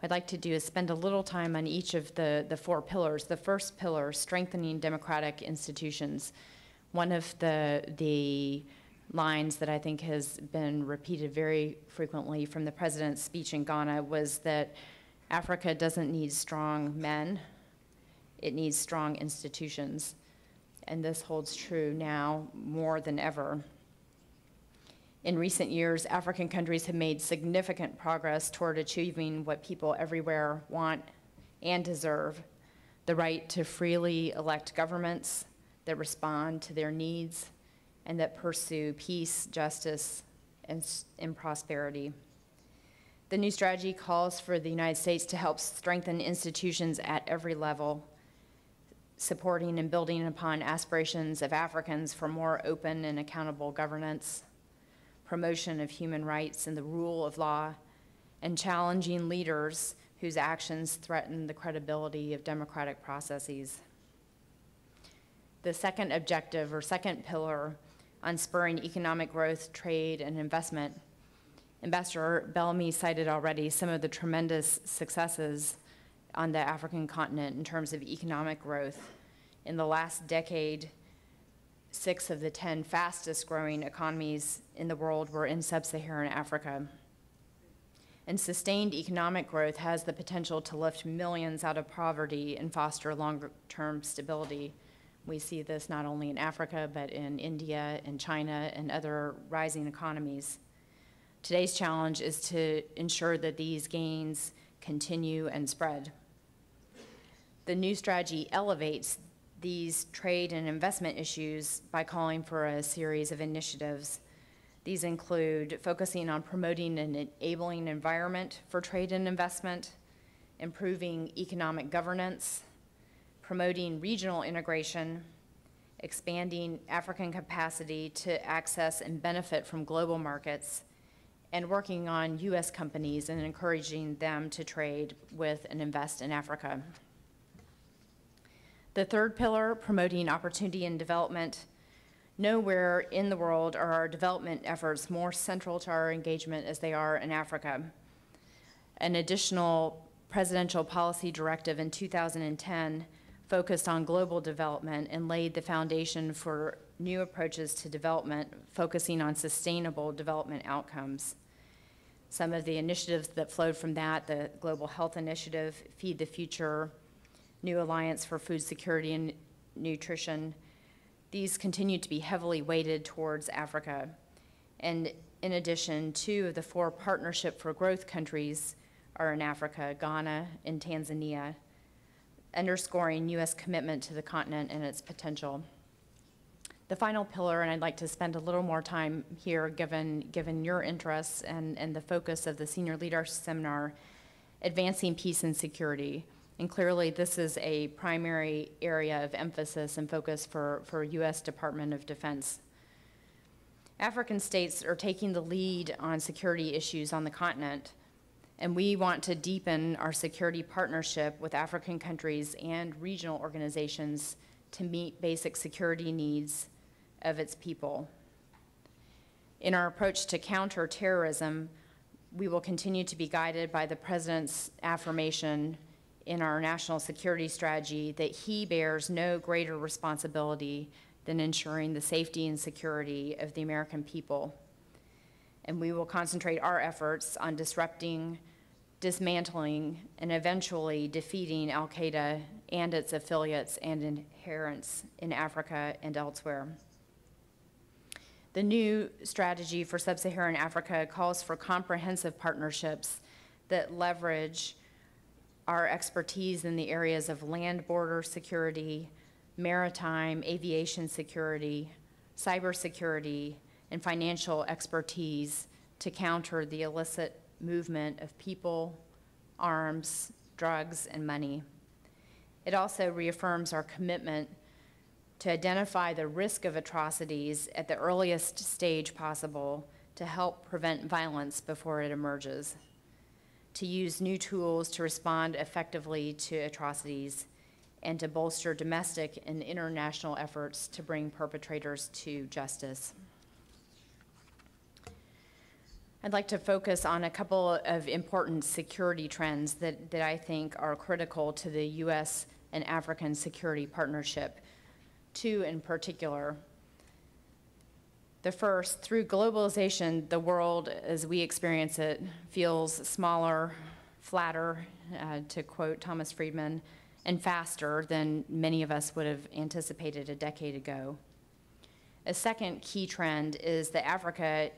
I'd like to do is spend a little time on each of the four pillars. The first pillar, strengthening democratic institutions. One of the lines that I think has been repeated very frequently from the president's speech in Ghana was that Africa doesn't need strong men, it needs strong institutions. And this holds true now more than ever. In recent years, African countries have made significant progress toward achieving what people everywhere want and deserve, the right to freely elect governments that respond to their needs and that pursue peace, justice, and prosperity. The new strategy calls for the United States to help strengthen institutions at every level, supporting and building upon aspirations of Africans for more open and accountable governance, promotion of human rights and the rule of law, and challenging leaders whose actions threaten the credibility of democratic processes. The second objective, or second pillar, on spurring economic growth, trade, and investment. Ambassador Bellamy cited already some of the tremendous successes on the African continent in terms of economic growth. In the last decade, 6 of the 10 fastest growing economies in the world were in sub-Saharan Africa. And sustained economic growth has the potential to lift millions out of poverty and foster longer-term stability. We see this not only in Africa, but in India and China and other rising economies. Today's challenge is to ensure that these gains continue and spread. The new strategy elevates these trade and investment issues by calling for a series of initiatives. These include focusing on promoting an enabling environment for trade and investment, improving economic governance, promoting regional integration, expanding African capacity to access and benefit from global markets, and working on U.S. companies and encouraging them to trade with and invest in Africa. The third pillar, promoting opportunity and development. Nowhere in the world are our development efforts more central to our engagement as they are in Africa. An additional presidential policy directive in 2010 focused on global development and laid the foundation for new approaches to development, focusing on sustainable development outcomes. Some of the initiatives that flowed from that, the Global Health Initiative, Feed the Future, New Alliance for Food Security and Nutrition, these continue to be heavily weighted towards Africa. And in addition, 2 of the 4 Partnership for Growth countries are in Africa, Ghana and Tanzania, underscoring U.S. commitment to the continent and its potential. The final pillar, and I'd like to spend a little more time here given your interests and the focus of the Senior Leaders Seminar, advancing peace and security. And clearly this is a primary area of emphasis and focus for U.S. Department of Defense. African states are taking the lead on security issues on the continent, and we want to deepen our security partnership with African countries and regional organizations to meet basic security needs of its people. In our approach to counterterrorism, we will continue to be guided by the President's affirmation in our national security strategy that he bears no greater responsibility than ensuring the safety and security of the American people. And we will concentrate our efforts on disrupting, dismantling, and eventually defeating al-Qaeda and its affiliates and adherents in Africa and elsewhere. The new strategy for sub-Saharan Africa calls for comprehensive partnerships that leverage our expertise in the areas of land border security, maritime aviation security, cybersecurity, and financial expertise to counter the illicit movement of people, arms, drugs, and money. It also reaffirms our commitment to identify the risk of atrocities at the earliest stage possible to help prevent violence before it emerges, to use new tools to respond effectively to atrocities, and to bolster domestic and international efforts to bring perpetrators to justice. I'd like to focus on a couple of important security trends that I think are critical to the U.S. and African security partnership, two in particular. The first, through globalization, the world as we experience it feels smaller, flatter, to quote Thomas Friedman, and faster than many of us would have anticipated a decade ago. A second key trend is that Africa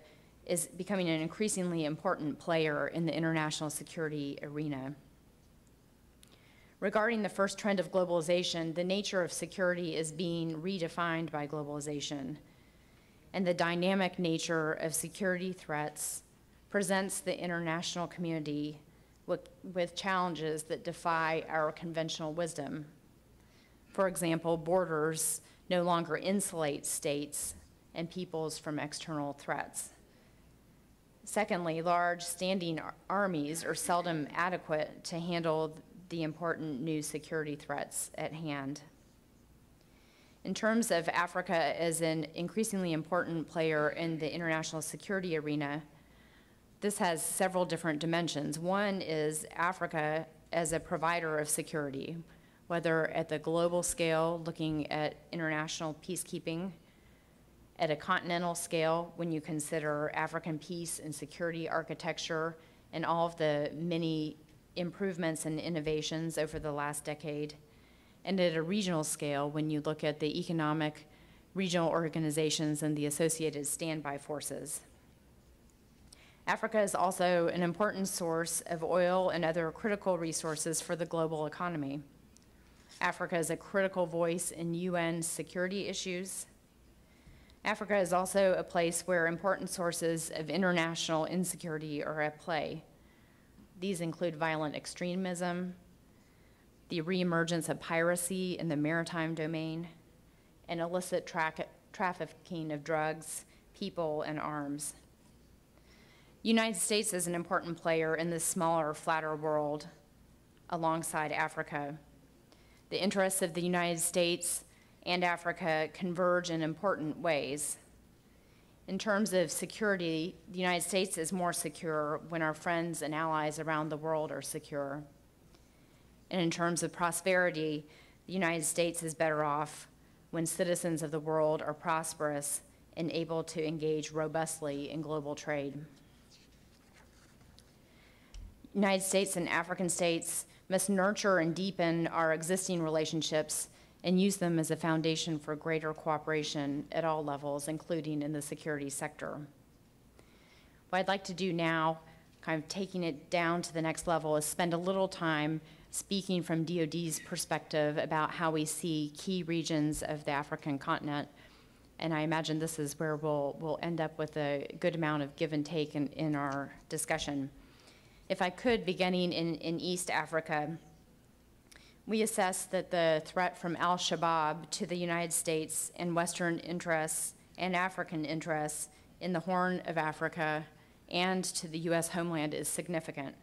is becoming an increasingly important player in the international security arena. Regarding the first trend of globalization, the nature of security is being redefined by globalization, and the dynamic nature of security threats presents the international community with challenges that defy our conventional wisdom. For example, borders no longer insulate states and peoples from external threats. Secondly, large standing armies are seldom adequate to handle the important new security threats at hand. In terms of Africa as an increasingly important player in the international security arena, this has several different dimensions. One is Africa as a provider of security, whether at the global scale, looking at international peacekeeping, at a continental scale, when you consider African peace and security architecture and all of the many improvements and innovations over the last decade, and at a regional scale, when you look at the economic regional organizations and the associated standby forces. Africa is also an important source of oil and other critical resources for the global economy. Africa is a critical voice in UN security issues. Africa is also a place where important sources of international insecurity are at play. These include violent extremism, the reemergence of piracy in the maritime domain, and illicit trafficking of drugs, people, and arms. The United States is an important player in this smaller, flatter world alongside Africa. The interests of the United States and Africa converge in important ways. In terms of security, the United States is more secure when our friends and allies around the world are secure. And in terms of prosperity, the United States is better off when citizens of the world are prosperous and able to engage robustly in global trade. United States and African states must nurture and deepen our existing relationships and use them as a foundation for greater cooperation at all levels, including in the security sector. What I'd like to do now, kind of taking it down to the next level, is spend a little time speaking from DoD's perspective about how we see key regions of the African continent. And I imagine this is where we'll end up with a good amount of give and take in our discussion. If I could, beginning in East Africa, we assess that the threat from al-Shabaab to the United States and Western interests and African interests in the Horn of Africa and to the U.S. homeland is significant.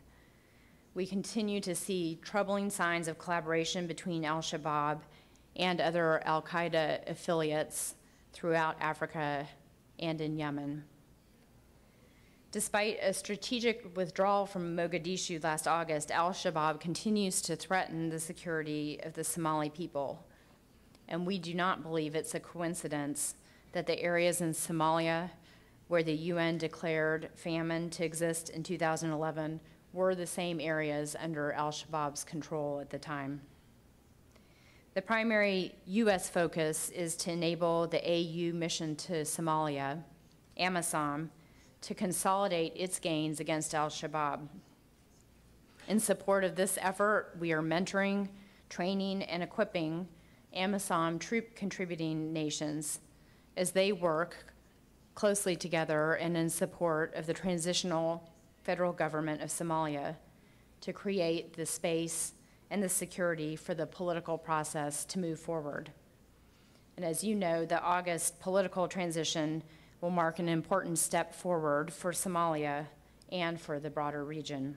We continue to see troubling signs of collaboration between al-Shabaab and other al-Qaeda affiliates throughout Africa and in Yemen. Despite a strategic withdrawal from Mogadishu last August, al-Shabaab continues to threaten the security of the Somali people. And we do not believe it's a coincidence that the areas in Somalia where the UN declared famine to exist in 2011 were the same areas under al-Shabaab's control at the time. The primary U.S. focus is to enable the AU mission to Somalia, AMISOM, to consolidate its gains against al-Shabaab. In support of this effort, we are mentoring, training, and equipping AMISOM troop contributing nations as they work closely together and in support of the transitional federal government of Somalia to create the space and the security for the political process to move forward. And as you know, the August political transition will mark an important step forward for Somalia and for the broader region.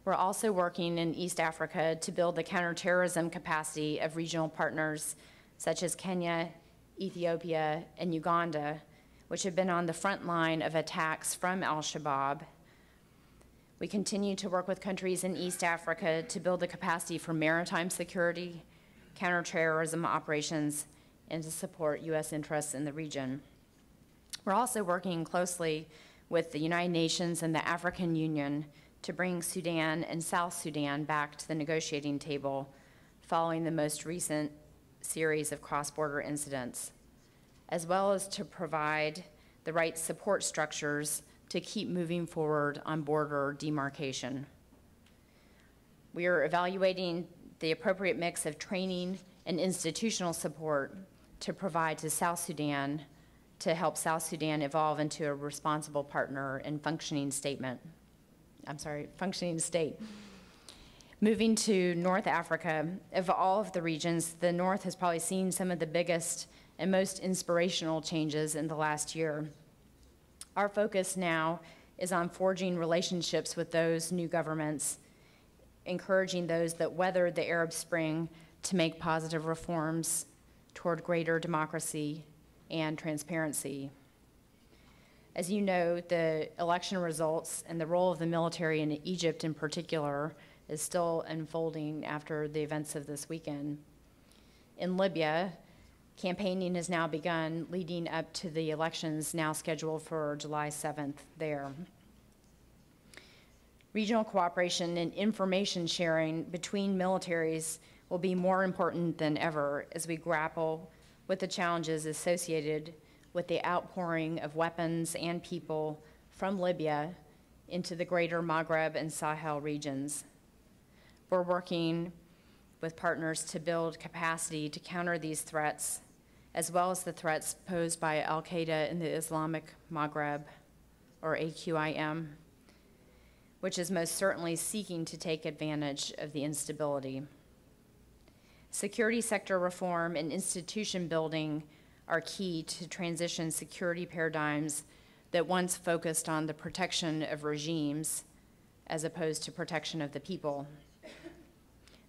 We're also working in East Africa to build the counterterrorism capacity of regional partners such as Kenya, Ethiopia, and Uganda, which have been on the front line of attacks from al-Shabaab. We continue to work with countries in East Africa to build the capacity for maritime security, counterterrorism operations, and to support U.S. interests in the region. We're also working closely with the United Nations and the African Union to bring Sudan and South Sudan back to the negotiating table following the most recent series of cross-border incidents, as well as to provide the right support structures to keep moving forward on border demarcation. We are evaluating the appropriate mix of training and institutional support to provide to South Sudan to help South Sudan evolve into a responsible partner and functioning state. Moving to North Africa, of all of the regions, the North has probably seen some of the biggest and most inspirational changes in the last year. Our focus now is on forging relationships with those new governments, encouraging those that weathered the Arab Spring to make positive reforms toward greater democracy and transparency. As you know, the election results and the role of the military in Egypt in particular is still unfolding after the events of this weekend. In Libya, campaigning has now begun leading up to the elections now scheduled for July 7th there. Regional cooperation and information sharing between militaries will be more important than ever as we grapple with the challenges associated with the outpouring of weapons and people from Libya into the greater Maghreb and Sahel regions. We're working with partners to build capacity to counter these threats, as well as the threats posed by al-Qaeda in the Islamic Maghreb, or AQIM, which is most certainly seeking to take advantage of the instability. Security sector reform and institution building are key to transition security paradigms that once focused on the protection of regimes as opposed to protection of the people.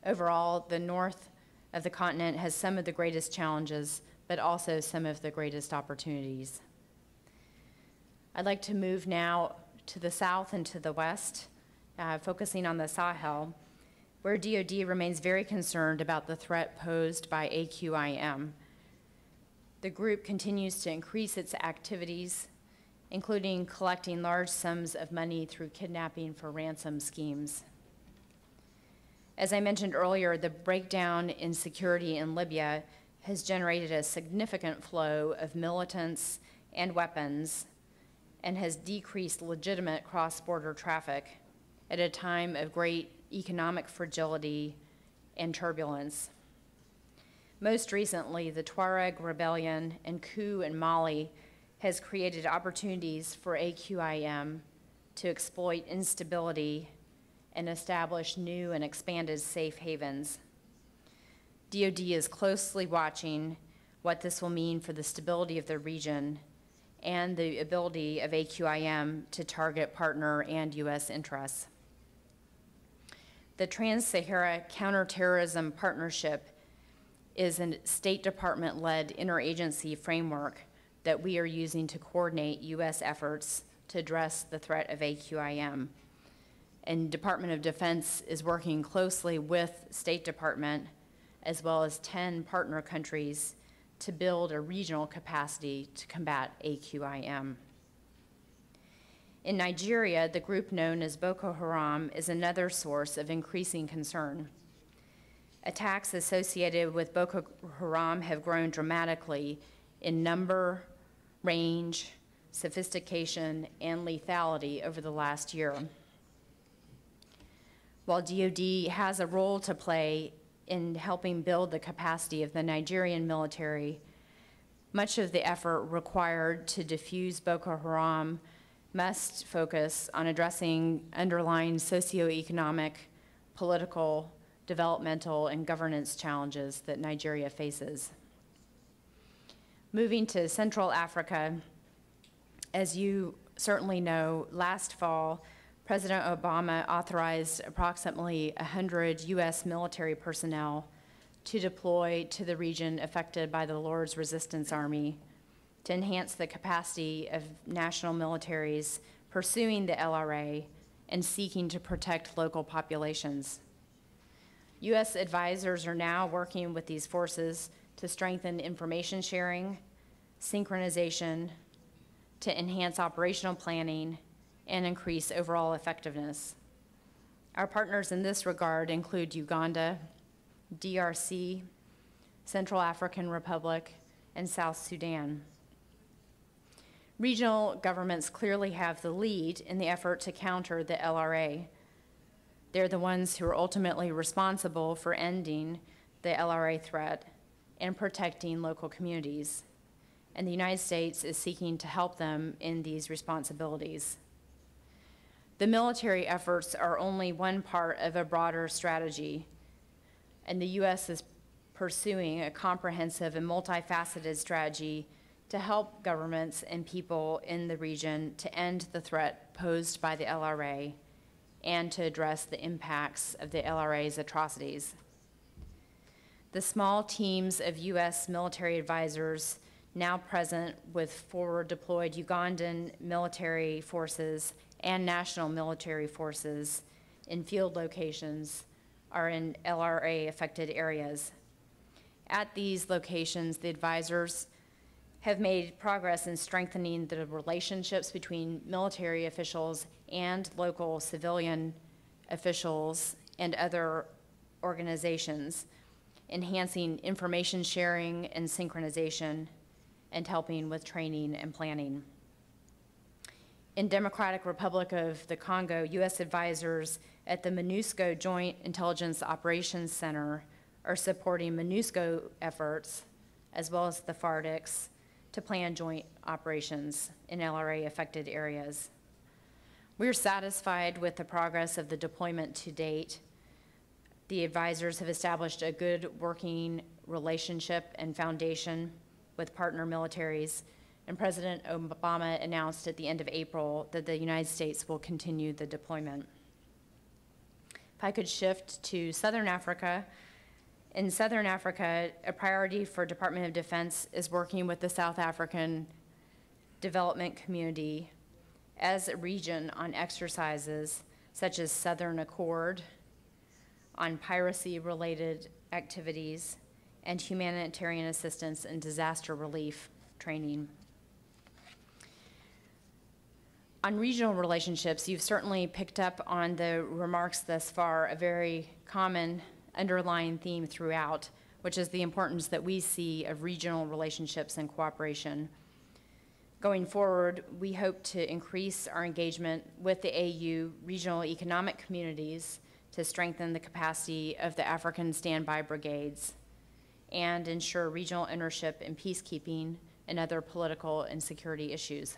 Overall, the north of the continent has some of the greatest challenges, but also some of the greatest opportunities. I'd like to move now to the south and to the west, focusing on the Sahel, where DoD remains very concerned about the threat posed by AQIM. The group continues to increase its activities, including collecting large sums of money through kidnapping for ransom schemes. As I mentioned earlier, the breakdown in security in Libya has generated a significant flow of militants and weapons and has decreased legitimate cross-border traffic at a time of great economic fragility and turbulence. Most recently, the Tuareg rebellion and coup in Mali has created opportunities for AQIM to exploit instability and establish new and expanded safe havens. DoD is closely watching what this will mean for the stability of the region and the ability of AQIM to target partner and U.S. interests. The Trans-Sahara Counterterrorism Partnership is a State Department-led interagency framework that we are using to coordinate U.S. efforts to address the threat of AQIM. And Department of Defense is working closely with State Department as well as 10 partner countries to build a regional capacity to combat AQIM. In Nigeria, the group known as Boko Haram is another source of increasing concern. Attacks associated with Boko Haram have grown dramatically in number, range, sophistication, and lethality over the last year. While DoD has a role to play in helping build the capacity of the Nigerian military, much of the effort required to defuse Boko Haram must focus on addressing underlying socioeconomic, political, developmental, and governance challenges that Nigeria faces. Moving to Central Africa, as you certainly know, last fall, President Obama authorized approximately 100 U.S. military personnel to deploy to the region affected by the Lord's Resistance Army to enhance the capacity of national militaries pursuing the LRA and seeking to protect local populations. U.S. advisors are now working with these forces to strengthen information sharing, synchronization, to enhance operational planning, and increase overall effectiveness. Our partners in this regard include Uganda, DRC, Central African Republic, and South Sudan. Regional governments clearly have the lead in the effort to counter the LRA. They're the ones who are ultimately responsible for ending the LRA threat and protecting local communities. And the United States is seeking to help them in these responsibilities. The military efforts are only one part of a broader strategy, and the U.S. is pursuing a comprehensive and multifaceted strategy to help governments and people in the region to end the threat posed by the LRA and to address the impacts of the LRA's atrocities. The small teams of U.S. military advisors now present with forward deployed Ugandan military forces and national military forces in field locations are in LRA-affected areas. At these locations, the advisors have made progress in strengthening the relationships between military officials and local civilian officials and other organizations, enhancing information sharing and synchronization, and helping with training and planning. In Democratic Republic of the Congo, U.S. advisors at the MONUSCO Joint Intelligence Operations Center are supporting MONUSCO efforts, as well as the FARDCs, to plan joint operations in LRA-affected areas. We're satisfied with the progress of the deployment to date. The advisors have established a good working relationship and foundation with partner militaries, and President Obama announced at the end of April that the United States will continue the deployment. If I could shift to Southern Africa. In Southern Africa, a priority for Department of Defense is working with the South African development community as a region on exercises such as Southern Accord, on piracy-related activities, and humanitarian assistance and disaster relief training. On regional relationships, you've certainly picked up on the remarks thus far, a very common underlying theme throughout, which is the importance that we see of regional relationships and cooperation. Going forward, we hope to increase our engagement with the AU regional economic communities to strengthen the capacity of the African standby brigades and ensure regional ownership in peacekeeping and other political and security issues.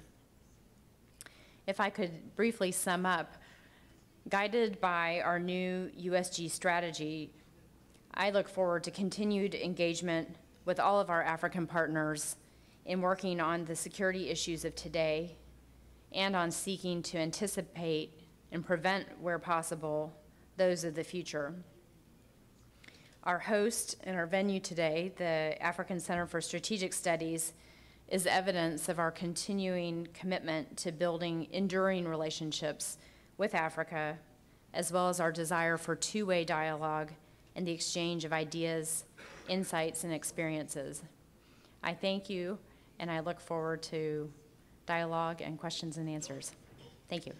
If I could briefly sum up, guided by our new USG strategy, I look forward to continued engagement with all of our African partners in working on the security issues of today and on seeking to anticipate and prevent, where possible, those of the future. Our host and our venue today, the African Center for Strategic Studies, is evidence of our continuing commitment to building enduring relationships with Africa, as well as our desire for two-way dialogue and the exchange of ideas, insights, and experiences. I thank you, and I look forward to dialogue and questions and answers. Thank you.